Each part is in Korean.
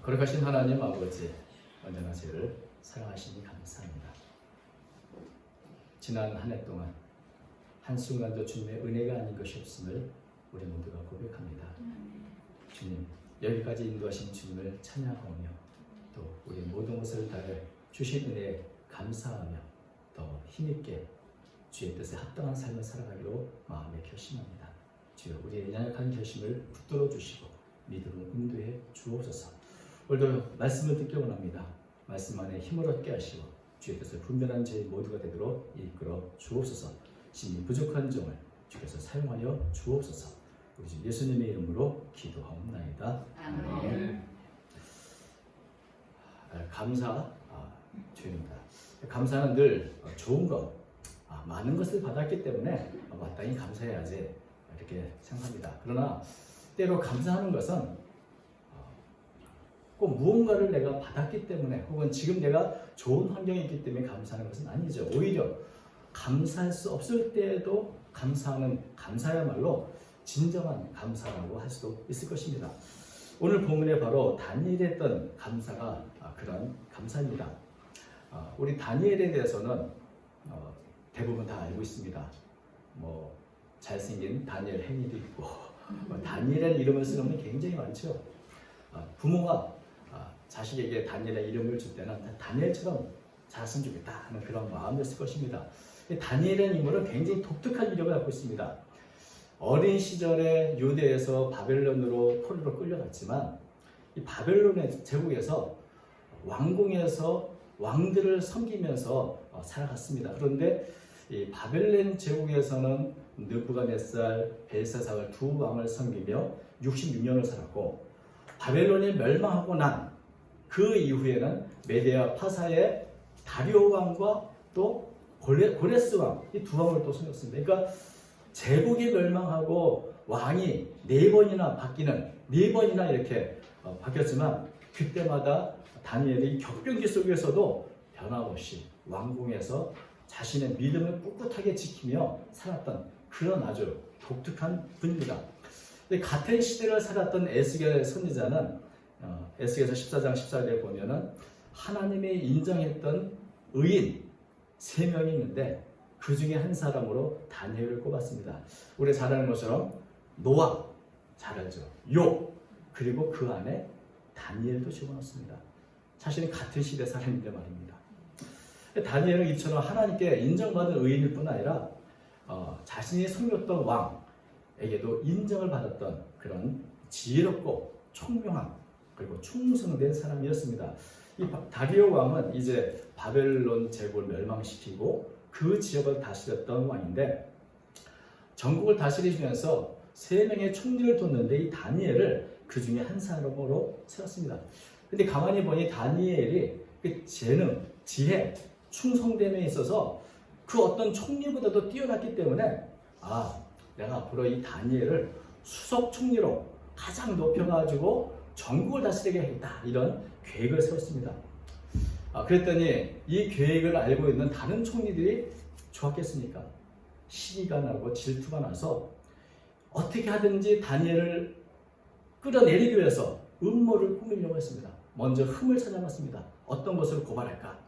거룩하신 하나님 아버지, 언제나 저희를 사랑하시니 감사합니다. 지난 한 해 동안 한순간도 주님의 은혜가 아닌 것이 없음을 우리 모두가 고백합니다. 주님, 여기까지 인도하신 주님을 찬양하며 또 우리 모든 것을 다해 주신 은혜에 감사하며 더 힘있게 주의 뜻에 합당한 삶을 살아가기로 마음에 결심합니다. 주여, 우리의 연약한 결심을 붙들어 주시고 믿음으로 인도해 주옵소서. 오늘도 말씀을 듣기 원합니다. 말씀 안에 힘을 얻게 하시고 주의 뜻을 분별한 저희 모두가 되도록 이끌어 주옵소서. 심히 부족한 점을 주께서 사용하여 주옵소서. 우리 주 예수님의 이름으로 기도하옵나이다. 아멘. 감사 주입니다. 감사는 늘 좋은 것, 많은 것을 받았기 때문에 마땅히 감사해야지 이렇게 생각합니다. 그러나 때로 감사하는 것은 꼭 무언가를 내가 받았기 때문에 혹은 지금 내가 좋은 환경에 있기 때문에 감사하는 것은 아니죠. 오히려 감사할 수 없을 때에도 감사하는 감사야말로 진정한 감사라고 할 수도 있을 것입니다. 오늘 본문에 바로 다니엘이 했던 감사가 그런 감사입니다. 우리 다니엘에 대해서는 대부분 다 알고 있습니다. 잘생긴 다니엘 행위도 있고 다니엘이라는 이름을 쓰는 분이 굉장히 많죠. 부모가 자식에게 다니엘의 이름을 줄 때는 다니엘처럼 자랐으면 좋겠다 하는 그런 마음이었을 것입니다. 다니엘이라는 인물은 굉장히 독특한 이력을 갖고 있습니다. 어린 시절에 유대에서 바벨론으로 포로로 끌려갔지만 이 바벨론의 제국에서 왕궁에서 왕들을 섬기면서 살아갔습니다. 그런데 이 바벨론 제국에서는 느부갓네살, 벨사살 두 왕을 섬기며 66년을 살았고 바벨론이 멸망하고 난 그 이후에는 메데아 파사의 다리오 왕과 또 고레스 왕, 이 두 왕을 또 섬겼습니다. 그러니까 제국이 멸망하고 왕이 4번이나 바뀌는 4번이나 이렇게 바뀌었지만 그때마다 다니엘이 격변기 속에서도 변함없이 왕궁에서 자신의 믿음을 꿋꿋하게 지키며 살았던 그런 아주 독특한 분입니다. 같은 시대를 살았던 에스겔 선지자는 에스겔서 14장 14절에 보면은 하나님이 인정했던 의인 3명이 있는데 그 중에 한 사람으로 다니엘을 꼽았습니다. 우리 잘 아는 것처럼 노아, 잘 알죠? 욥, 그리고 그 안에 다니엘도 집어넣습니다. 사실은 같은 시대 사람인데 말입니다. 다니엘은 이처럼 하나님께 인정받은 의인일 뿐 아니라 자신이 섬겼던 왕에게도 인정을 받았던 그런 지혜롭고 총명한 그리고 충성된 사람이었습니다. 이 다리오 왕은 이제 바벨론 제국을 멸망시키고 그 지역을 다스렸던 왕인데 전국을 다스리면서 3명의 총리를 뒀는데 이 다니엘을 그 중에 한 사람으로 세웠습니다. 근데 가만히 보니 다니엘이 그 재능, 지혜, 충성됨에 있어서 그 어떤 총리보다도 뛰어났기 때문에 내가 앞으로 이 다니엘을 수석 총리로 가장 높여가지고 전국을 다스리게 하겠다 이런 계획을 세웠습니다. 그랬더니 이 계획을 알고 있는 다른 총리들이 좋았겠습니까? 시기가 나고 질투가 나서 어떻게 하든지 다니엘을 끌어내리기 위해서 음모를 꾸미려고 했습니다. 먼저 흠을 찾아봤습니다. 어떤 것으로 고발할까?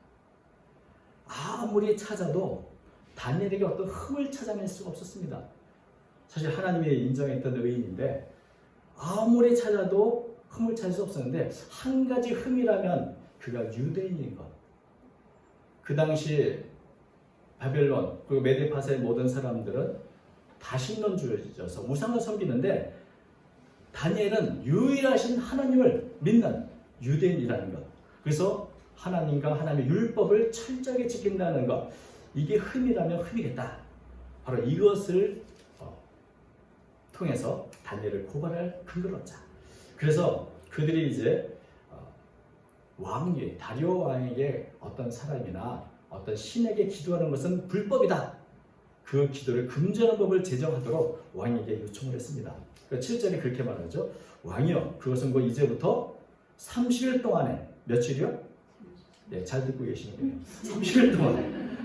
아무리 찾아도 다니엘에게 어떤 흠을 찾아낼 수가 없었습니다. 사실 하나님이 인정했던 의인인데 아무리 찾아도 흠을 찾을 수 없었는데 한 가지 흠이라면 그가 유대인인 것. 그 당시 바벨론 그리고 메데파사의 모든 사람들은 다신론주의자서 우상을 섬기는데 다니엘은 유일하신 하나님을 믿는 유대인이라는 것. 그래서 하나님과 하나님의 율법을 철저하게 지킨다는 것. 이게 흠이라면 흠이겠다. 바로 이것을 통해서 다니엘을 고발할 근거를 얻자. 그래서 그들이 이제 다리오 왕에게 어떤 사람이나 어떤 신에게 기도하는 것은 불법이다. 그 기도를 금지하는 법을 제정하도록 왕에게 요청을 했습니다. 7절에 그렇게 말하죠. 왕이여, 그것은 곧 이제부터 30일 동안에 며칠이요? 네, 잘 듣고 계시는군요. 30일 동안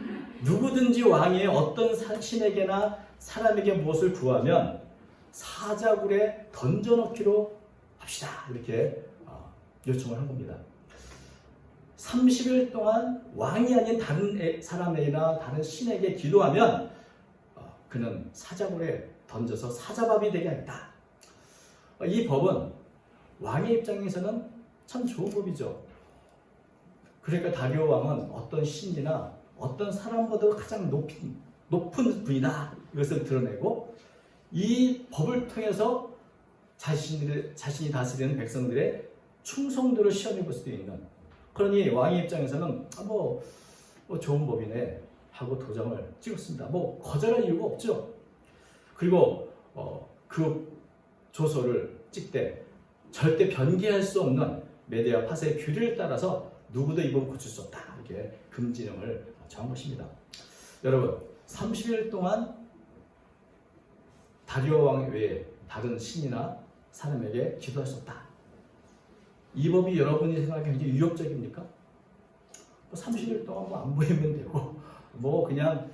누구든지 왕이 어떤 신에게나 사람에게 무엇을 구하면 사자굴에 던져넣기로 합시다. 이렇게 요청을 한 겁니다. 30일 동안 왕이 아닌 다른 사람에게나 다른 신에게 기도하면 그는 사자굴에 던져서 사자밥이 되게 하겠다. 이 법은 왕의 입장에서는 참 좋은 법이죠. 그러니까 다리오 왕은 어떤 신이나 어떤 사람보다 가장 높은 분이다, 이것을 드러내고 이 법을 통해서 자신이 다스리는 백성들의 충성도를 시험해 볼 수도 있는, 그러니 왕의 입장에서는 뭐 좋은 법이네 하고 도장을 찍었습니다. 뭐 거절할 이유가 없죠. 그리고 그 조서를 찍되 절대 변개할 수 없는 메데아 파세의 규례를 따라서 누구도 이 법을 고칠 수 없다, 이렇게 금지령을 정한 것입니다. 여러분, 30일 동안 다리오 왕 외에 다른 신이나 사람에게 기도할 수 없다. 이 법이 여러분이 생각하기에 굉장히 유혹적입니까? 30일 동안 안 보이면 되고 그냥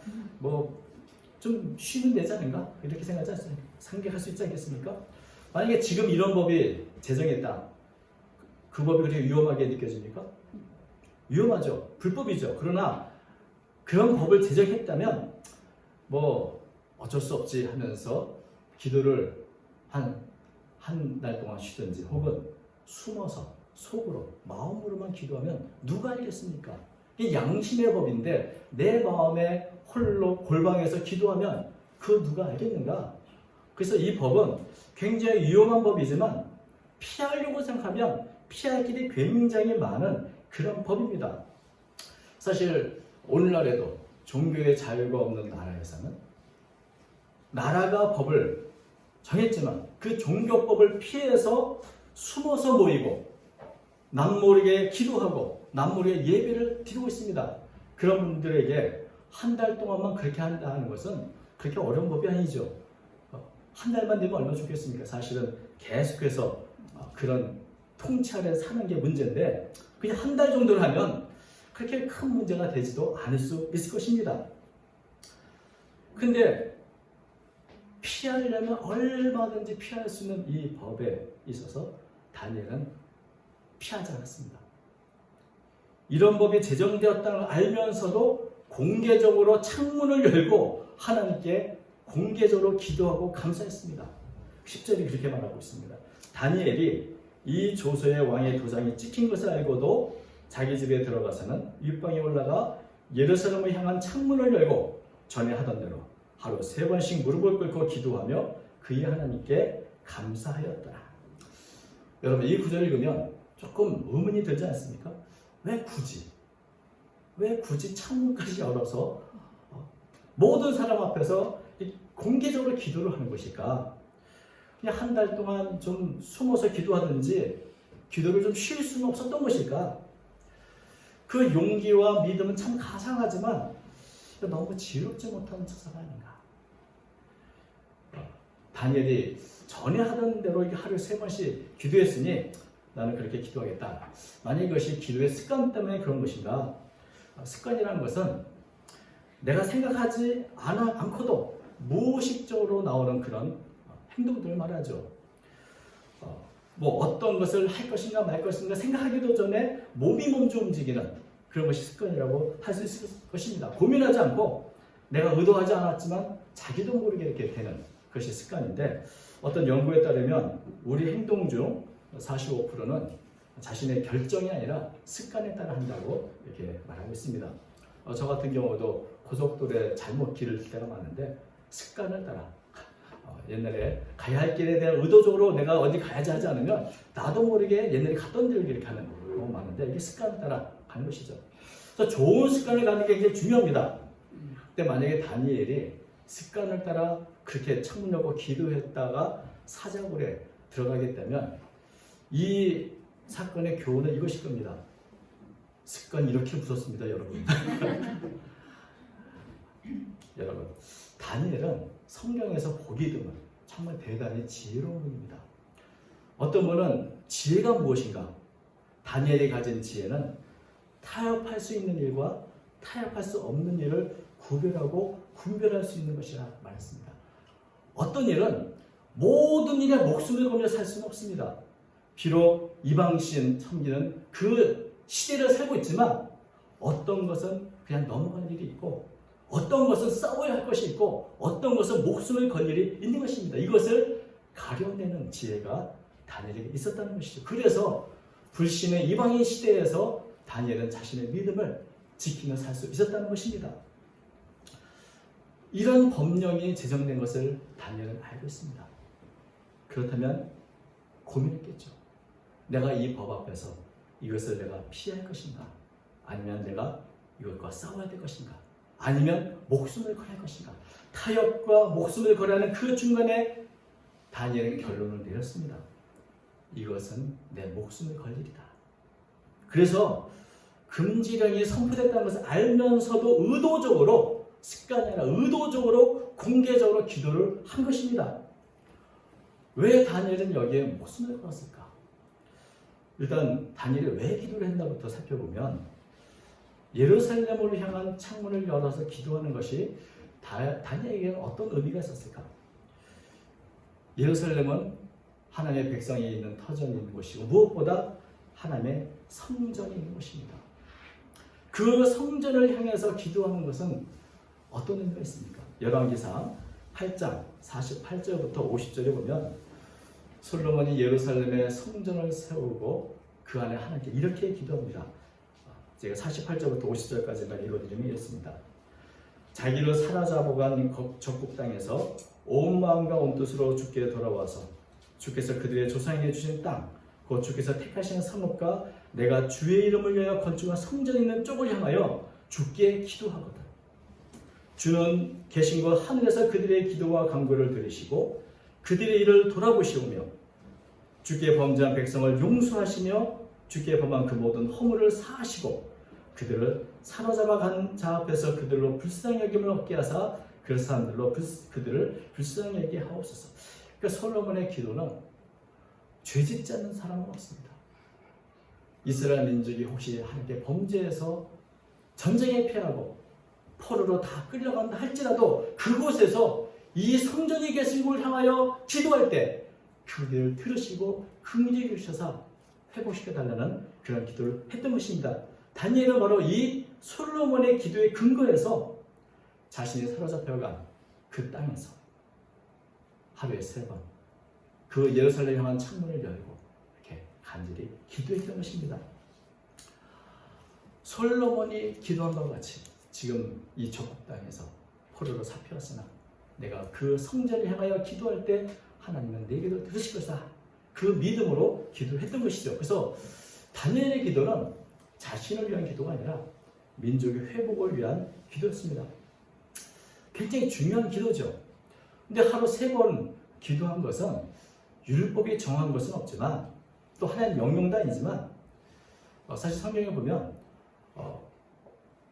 좀 쉬면 되지 않은가? 이렇게 생각할 수 있지 않겠습니까? 만약에 지금 이런 법이 제정했다. 그 법이 그렇게 위험하게 느껴집니까? 위험하죠. 불법이죠. 그러나 그런 법을 제정했다면 어쩔 수 없지 하면서 기도를 한 달 동안 쉬든지 혹은 숨어서 속으로 마음으로만 기도하면 누가 알겠습니까? 이게 양심의 법인데 내 마음에 홀로 골방에서 기도하면 그 누가 알겠는가? 그래서 이 법은 굉장히 위험한 법이지만 피하려고 생각하면 피할 길이 굉장히 많은 그런 법입니다. 사실 오늘날에도 종교의 자유가 없는 나라에서는 나라가 법을 정했지만 그 종교법을 피해서 숨어서 모이고 남모르게 기도하고 남모르게 예배를 드리고 있습니다. 그런 분들에게 한 달 동안만 그렇게 한다는 것은 그렇게 어려운 법이 아니죠. 한 달만 되면 얼마나 좋겠습니까? 사실은 계속해서 그런 통치 아래 사는 게 문제인데 그냥 한 달 정도를 하면 그렇게 큰 문제가 되지도 않을 수 있을 것입니다. 근데 피하려면 얼마든지 피할 수 있는 이 법에 있어서 다니엘은 피하지 않았습니다. 이런 법이 제정되었다는 걸 알면서도 공개적으로 창문을 열고 하나님께 공개적으로 기도하고 감사했습니다. 10절이 그렇게 말하고 있습니다. 다니엘이 이 조서에 왕의 도장이 찍힌 것을 알고도 자기 집에 들어가서는 윗방에 올라가 예루살렘을 향한 창문을 열고 전에 하던 대로 하루 3번씩 무릎을 꿇고 기도하며 그의 하나님께 감사하였더라. 여러분, 이 구절을 읽으면 조금 의문이 들지 않습니까? 왜 굳이 창문까지 열어서 모든 사람 앞에서 공개적으로 기도를 하는 것일까? 그냥 한 달 동안 좀 숨어서 기도하든지 기도를 좀 쉴 수는 없었던 것일까? 그 용기와 믿음은 참 가상하지만 너무 지롭지 못한 처사가 아닌가? 다니엘이 전에 하던 대로 하루에 3번씩 기도했으니 나는 그렇게 기도하겠다. 만약 이것이 기도의 습관 때문에 그런 것인가? 습관이라는 것은 내가 생각하지 않고도 무의식적으로 나오는 그런 행동들을 말하죠. 어떤 것을 할 것인가 말 것인가 생각하기도 전에 몸이 먼저 움직이는 그런 것이 습관이라고 할 수 있을 것입니다. 고민하지 않고 내가 의도하지 않았지만 자기도 모르게 이렇게 되는 것이 습관인데, 어떤 연구에 따르면 우리 행동 중 45%는 자신의 결정이 아니라 습관에 따라 한다고 이렇게 말하고 있습니다. 저 같은 경우도 고속도로에 잘못 길을 들 때가 많은데 습관을 따라 옛날에 가야 할 길에 대한 의도적으로 내가 어디 가야지 하지 않으면 나도 모르게 옛날에 갔던 데를 이렇게 하는 경우가 많은데 이게 습관을 따라 가는 것이죠. 그래서 좋은 습관을 갖는 게 굉장히 중요합니다. 근데 만약에 다니엘이 습관을 따라 그렇게 창문 열고 기도했다가 사자굴에 들어가겠다면 이 사건의 교훈은 이것일 겁니다. 습관이 이렇게 무섭습니다, 여러분. 여러분, 다니엘은 성경에서 보기 드문 정말 대단히 지혜로운 분입니다. 어떤 분은 지혜가 무엇인가? 다니엘이 가진 지혜는 타협할 수 있는 일과 타협할 수 없는 일을 구별하고 분별할 수 있는 것이라 말했습니다. 어떤 일은 모든 일에 목숨을 걸며 살 수는 없습니다. 비록 이방신 섬기는 그 시대를 살고 있지만 어떤 것은 그냥 넘어갈 일이 있고 어떤 것은 싸워야 할 것이 있고 어떤 것은 목숨을 걸 일이 있는 것입니다. 이것을 가려내는 지혜가 다니엘에게 있었다는 것이죠. 그래서 불신의 이방인 시대에서 다니엘은 자신의 믿음을 지키며 살 수 있었다는 것입니다. 이런 법령이 제정된 것을 다니엘은 알고 있습니다. 그렇다면 고민했겠죠. 내가 이 법 앞에서 이것을 내가 피할 것인가? 아니면 내가 이것과 싸워야 될 것인가? 아니면 목숨을 걸어야 할 것인가? 타협과 목숨을 걸어야 하는 그 중간에 다니엘은 결론을 내렸습니다. 이것은 내 목숨을 걸 일이다. 그래서 금지령이 선포됐다는 것을 알면서도 의도적으로, 습관이 아니라 의도적으로 공개적으로 기도를 한 것입니다. 왜 다니엘은 여기에 목숨을 걸었을까? 일단 다니엘이 왜 기도를 했나부터 살펴보면 예루살렘으로 향한 창문을 열어서 기도하는 것이 다니엘에게는 어떤 의미가 있었을까? 예루살렘은 하나님의 백성이 있는 터전이 있는 곳이고 무엇보다 하나님의 성전이 있는 곳입니다. 그 성전을 향해서 기도하는 것은 어떤 의미가 있습니까? 열왕기상 8장 48절부터 50절에 보면 솔로몬이 예루살렘에 성전을 세우고 그 안에 하나님께 이렇게 기도합니다. 제가 48절부터 50절까지만 읽어드리면 이렇습니다. 자기를 사로잡아간 적국 땅에서 온 마음과 온 뜻으로 주께 돌아와서 주께서 그들의 조상에게 주신 땅, 곧 주께서 택하신 성읍과 내가 주의 이름을 위하여 건축한 성전이 있는 쪽을 향하여 주께 기도하거든. 주는 계신 곳 하늘에서 그들의 기도와 간구를 들으시고 그들의 일을 돌아보시오며 주께 범죄한 백성을 용서하시며 주께 범한 그 모든 허물을 사하시고 그들을 사로잡아 간 자 앞에서 그들로 불쌍히 여김을 얻게 하사 그 사람들로 그들을 불쌍히 여기게 하옵소서. 그러니까 솔로몬의 기도는 죄짓지 않는 사람은 없습니다. 이스라엘 민족이 혹시 하나님께 범죄해서 전쟁에 패하고 포로로 다 끌려간다 할지라도 그곳에서 이 성전이 계신 곳을 향하여 기도할 때 그들을 들으시고 긍휼히 여기셔서 회복시켜달라는 그런 기도를 했던 것입니다. 다니엘은 바로 이 솔로몬의 기도의 근거에서 자신이 사로잡혀간 그 땅에서 하루에 3번 그 예루살렘 향한 창문을 열고 이렇게 간절히 기도했던 것입니다. 솔로몬이 기도한 것과 같이 지금 이 적국 땅에서 포로로 잡혀왔으나 내가 그 성전을 향하여 기도할 때 하나님은 내 기도를 들으실 것이다. 그 믿음으로 기도했던 것이죠. 그래서 다니엘의 기도는 자신을 위한 기도가 아니라 민족의 회복을 위한 기도였습니다. 굉장히 중요한 기도죠. 근데 하루 3번 기도한 것은 율법이 정한 것은 없지만 또 하나의 명령도 아니지만 사실 성경에 보면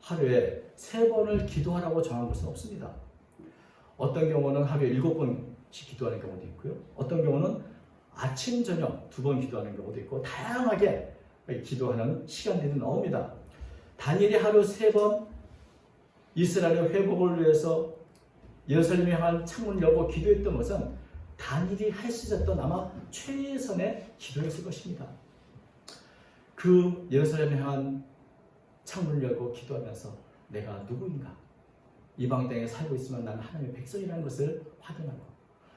하루에 3번을 기도하라고 정한 것은 없습니다. 어떤 경우는 하루에 7번씩 기도하는 경우도 있고요. 어떤 경우는 아침, 저녁 2번 기도하는 경우도 있고 다양하게 기도하는 시간들이 나옵니다. 다니엘이 하루 3번 이스라엘의 회복을 위해서 예루살렘에 향한 창문을 열고 기도했던 것은 다니엘이 할 수 있었던 아마 최선의 기도였을 것입니다. 그 예루살렘에 향한 창문을 열고 기도하면서 내가 누구인가? 이방 땅에 살고 있으면 나는 하나님의 백성이라는 것을 확인하고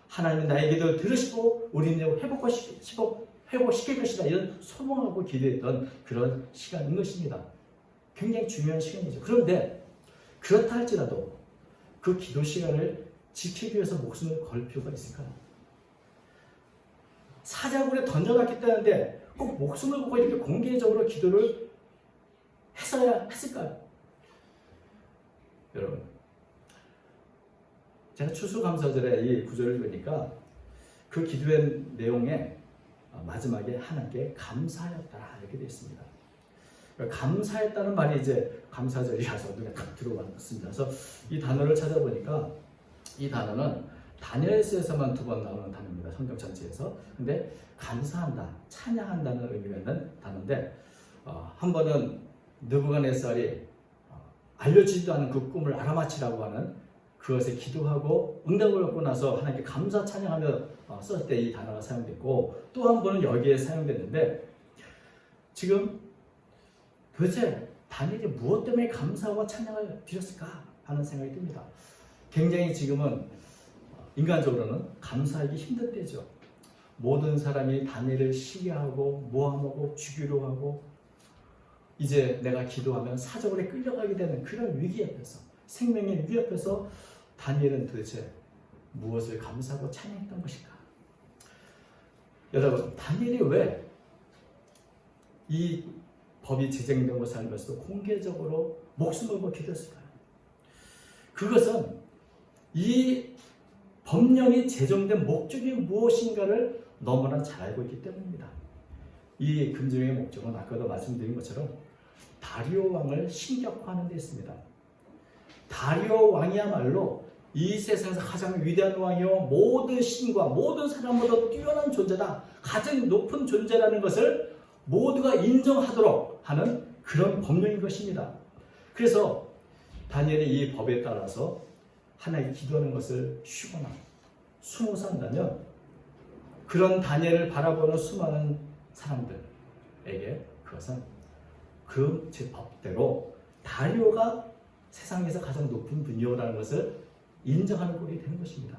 하나님은 나의 기도를 들으시고 우리는 회복시킬 것이다. 이런 소망하고 기도했던 그런 시간인 것입니다. 굉장히 중요한 시간이죠. 그런데 그렇다 할지라도 그 기도 시간을 지키기 위해서 목숨을 걸 필요가 있을까요? 사자굴에 던져놨겠다는데 꼭 목숨을 걸고 이렇게 공개적으로 기도를 했어야 했을까요? 여러분, 제가 추수감사절에 이 구절을 보니까 그 기도의 내용에 마지막에 하나님께 감사하였다 이렇게 되어 있습니다. 감사했다는 말이 이제 감사절이라서 눈에 딱 들어왔습니다. 그래서 이 단어를 찾아보니까 이 단어는 다니엘서에서만 2번 나오는 단어입니다. 성경 전체에서. 근데 감사한다, 찬양한다는 의미가 있는 단어인데 한 번은 느부갓네살이 알려지지도 않은 그 꿈을 알아맞히라고 하는 그것에 기도하고 응답을 얻고 나서 하나님께 감사 찬양하며 쓸 때 이 단어가 사용됐고, 또 한 번은 여기에 사용됐는데, 지금 도대체 다니엘이 무엇 때문에 감사와 찬양을 드렸을까 하는 생각이 듭니다. 굉장히 지금은 인간적으로는 감사하기 힘든 때죠. 모든 사람이 다니엘을 시기하고 모함하고 죽이려 하고, 이제 내가 기도하면 사적으로 끌려가게 되는 그런 위기 앞에서, 생명의 위기 앞에서 다니엘은 도대체 무엇을 감사하고 찬양했던 것일까? 여러분, 다니엘이 왜 이 법이 제정된 것을 알면서도 공개적으로 목숨을 걸고 기도했을까요? 그것은 이 법령이 제정된 목적이 무엇인가를 너무나 잘 알고 있기 때문입니다. 이 금지령의 목적은 아까도 말씀드린 것처럼 다리오 왕을 신격화하는 데 있습니다. 다리오 왕이야말로 이 세상에서 가장 위대한 왕이요, 모든 신과 모든 사람보다 뛰어난 존재다, 가장 높은 존재라는 것을 모두가 인정하도록 하는 그런 법령인 것입니다. 그래서 다니엘이 이 법에 따라서 하나님께 기도하는 것을 쉬거나 숨어 산다면, 그런 다니엘을 바라보는 수많은 사람들에게 그것은 그 제 법대로 다리오가 세상에서 가장 높은 분이요라는 것을 인정하는 꼴이 되는 것입니다.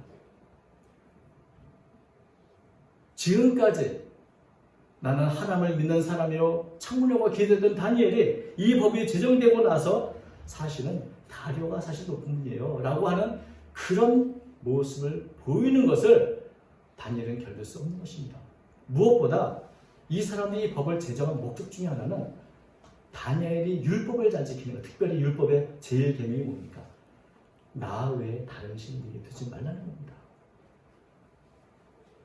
지금까지 나는 하나님을 믿는 사람이요 창문여고 기대던 다니엘이 이 법이 제정되고 나서 사실은 다리오가 사실 높은 분이에요 라고 하는 그런 모습을 보이는 것을 다니엘은 견딜 수 없는 것입니다. 무엇보다 이 사람이 이 법을 제정한 목적 중에 하나는 다니엘이 율법을 잘 지키는 것, 특별히 율법의 제일 계명이 뭡니까? 나 외에 다른 신에게 두지 말라는 겁니다.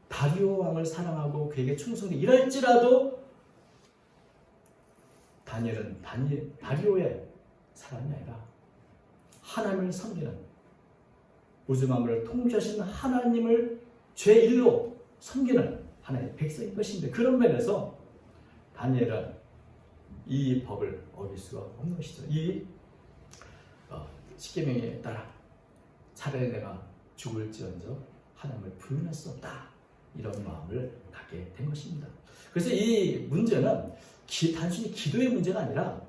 다리오 왕을 사랑하고 그에게 충성되 이럴지라도 다니엘은 다리오의 사람이 아니라 하나님을 섬기는, 우주 만물을 통치하시는 하나님을 죄일로 섬기는 하나님의 백성인 것인데, 그런 면에서 다니엘은 이 법을 어길 수가 없는 것이죠. 이 십계명에 따라 차라리 내가 죽을지언정 하나님을 부인할 수 없다, 이런 마음을 갖게 된 것입니다. 그래서 이 문제는 단순히 기도의 문제가 아니라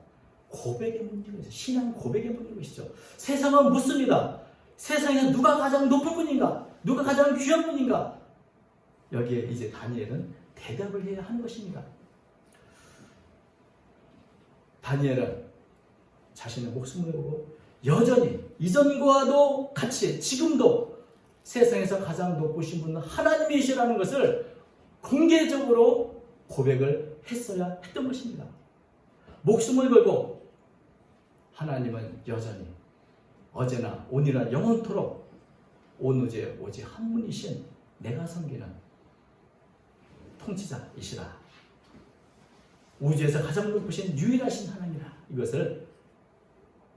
고백의 문제가 있어요. 신앙 고백의 문제가 있죠. 세상은 묻습니다. 세상에 누가 가장 높은 분인가? 누가 가장 귀한 분인가? 여기에 이제 다니엘은 대답을 해야 하는 것입니다. 다니엘은 자신의 목숨을 걸고 여전히 이전과도 같이 지금도 세상에서 가장 높으신 분은 하나님이시라는 것을 공개적으로 고백을 했어야 했던 것입니다. 목숨을 걸고 하나님은 여전히 어제나 오늘이나 영원토록 온 우주에 오직 한 분이신 내가 섬기는 통치자이시라, 우주에서 가장 높으신 유일하신 하나님이라, 이것을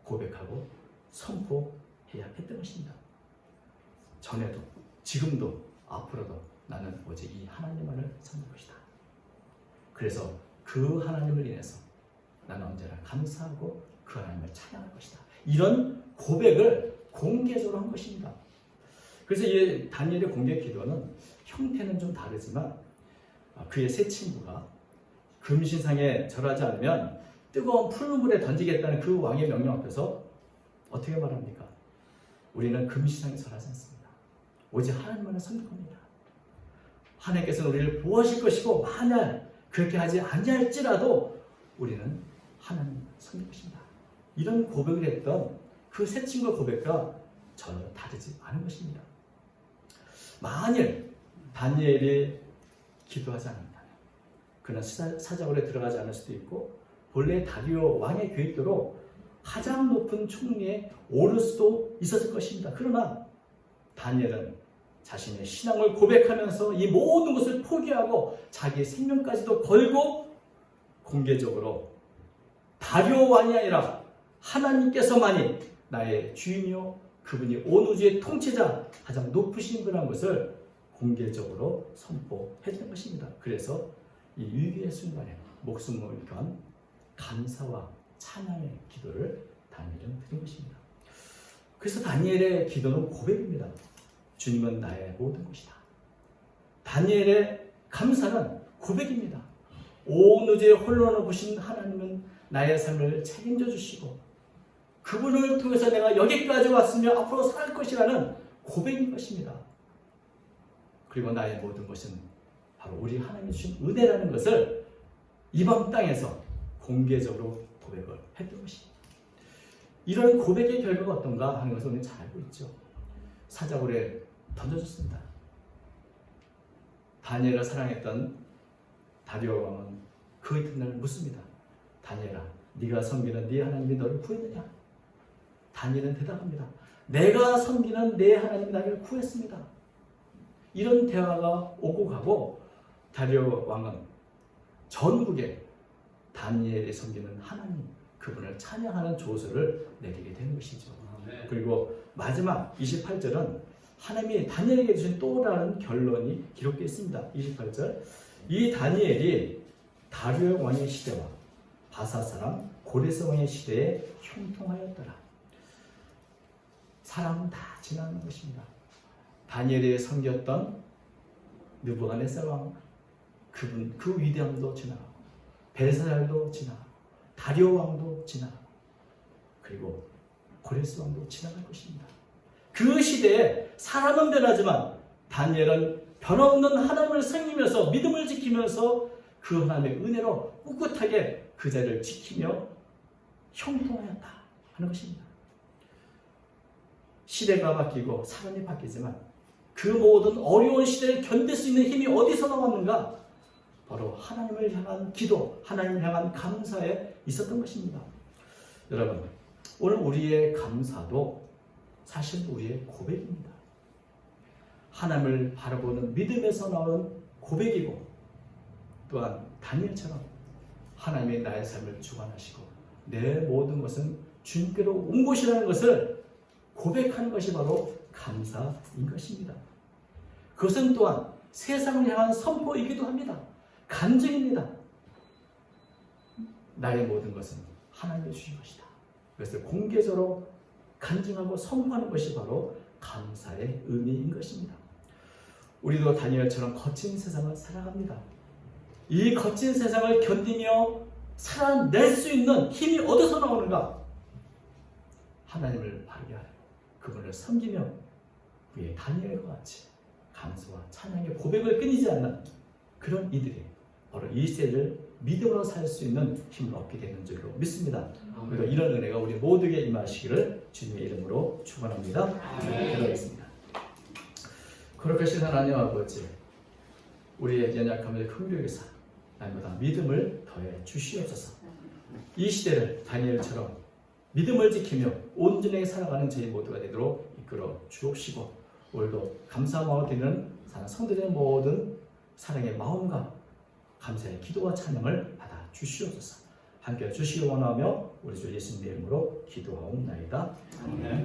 고백하고 선포해야 했던 것입니다. 전에도 지금도 앞으로도 나는 오직 이 하나님만을 섬길 것이다. 그래서 그 하나님을 인해서 나는 언제나 감사하고 그 하나님을 찬양할 것이다. 이런 고백을 공개적으로 한 것입니다. 그래서 이 다니엘의 공개 기도는 형태는 좀 다르지만 그의 세 친구가 금신상에 절하지 않으면 뜨거운 풀물에 던지겠다는 그 왕의 명령 앞에서 어떻게 말합니까? 우리는 금신상에 절하지 않습니다. 오직 하나님만을 섬길 겁니다. 하나님께서는 우리를 보호하실 것이고, 만약 그렇게 하지 아니할지라도 우리는 하나님을 섬길 것입니다. 이런 고백을 했던 그 세 친구의 고백과 전혀 다르지 않은 것입니다. 만일 다니엘이 기도하지 않는다면 그는 사자굴에 들어가지 않을 수도 있고, 본래 다리오 왕의 계획대로 가장 높은 총리에 오를 수도 있었을 것입니다. 그러나 다니엘은 자신의 신앙을 고백하면서 이 모든 것을 포기하고 자기의 생명까지도 걸고 공개적으로 다리오 왕이 아니라 하나님께서만이 나의 주인이요 그분이 온 우주의 통치자, 가장 높으신 분이라는 것을 공개적으로 선포했던 것입니다. 그래서 이 위기의 순간에 목숨을 건 감사와 찬양의 기도를 다니엘은 드린 것입니다. 그래서 다니엘의 기도는 고백입니다. 주님은 나의 모든 것이다. 다니엘의 감사는 고백입니다. 온 우주에 홀로 놓으신 하나님은 나의 삶을 책임져 주시고 그분을 통해서 내가 여기까지 왔으며 앞으로 살 것이라는 고백인 것입니다. 그리고 나의 모든 것은 바로 우리 하나님이 주신 은혜라는 것을 이방 땅에서 공개적으로 고백을 했던 것입니다. 이런 고백의 결과가 어떤가 하는 것을 우리는 잘 알고 있죠. 사자굴에 던져졌습니다. 다니엘을 사랑했던 다리오 왕은 그 이튿날 묻습니다. 다니엘아, 네가 섬기는 네 하나님이 너를 구했느냐? 다니엘은 대답합니다. 내가 섬기는 내 하나님이 나를 구했습니다. 이런 대화가 오고 가고 다리오 왕은 전국에 다니엘이 섬기는 하나님, 그분을 찬양하는 조서를 내리게 되는 것이죠. 그리고 마지막 28절은 하나님이 다니엘에게 주신 또 다른 결론이 기록되어 있습니다. 28절, 이 다니엘이 다리오 왕의 시대와 바사 사람 고레스 왕의 시대에 형통하였더라. 사람은 다 지나는 것입니다. 다니엘이 섬겼던 느부갓네살 왕, 그분 그 위대함도 지나가고 벨사살도 지나가고 다리오 왕도 지나가고 그리고 고레스 왕도 지나갈 것입니다. 그 시대에 사람은 변하지만 다니엘은 변함없는 하나님을 섬기면서 믿음을 지키면서 그 하나님의 은혜로 꿋꿋하게 그 자리를 지키며 형통하였다 하는 것입니다. 시대가 바뀌고 사람이 바뀌지만 그 모든 어려운 시대를 견딜 수 있는 힘이 어디서 나왔는가? 바로 하나님을 향한 기도, 하나님을 향한 감사에 있었던 것입니다. 여러분, 오늘 우리의 감사도 사실 우리의 고백입니다. 하나님을 바라보는 믿음에서 나오는 고백이고 또한 다니엘처럼 하나님의 나의 삶을 주관하시고 내 모든 것은 주님께로 온 것이라는 것을 고백하는 것이 바로 감사인 것입니다. 그것은 또한 세상을 향한 선포이기도 합니다. 간증입니다. 나의 모든 것은 하나님이 주신 것이다. 그것을 공개적으로 간증하고 선포하는 것이 바로 감사의 의미인 것입니다. 우리도 다니엘처럼 거친 세상을 살아갑니다. 이 거친 세상을 견디며 살아낼 수 있는 힘이 어디서 나오는가? 하나님을 바르게 하여 그분을 섬기며 위에 다니엘과 같이 감사와 찬양의 고백을 끊이지 않는 그런 이들이 바로 이 시대를 믿음으로 살 수 있는 힘을 얻게 되는 줄로 믿습니다. 그래서 이런 은혜가 우리 모두에게 임하시기를 주님의 이름으로 축원합니다. 기도하겠습니다. 거룩하신 하나님 아버지, 우리의 연약함을 긍휼히 여기사 날마다 믿음을 더해 주시옵소서. 이 시대를 다니엘처럼 믿음을 지키며 온전하게 살아가는 저희 모두가 되도록 이끌어 주옵시고 오늘도 감사한 마음을 드리는 성도들의 모든 사랑의 마음과 감사의 기도와 찬양을 받아 주시옵소서. 함께 주시기 원하며 우리 주 예수님의 이름으로 기도하옵나이다. 아멘.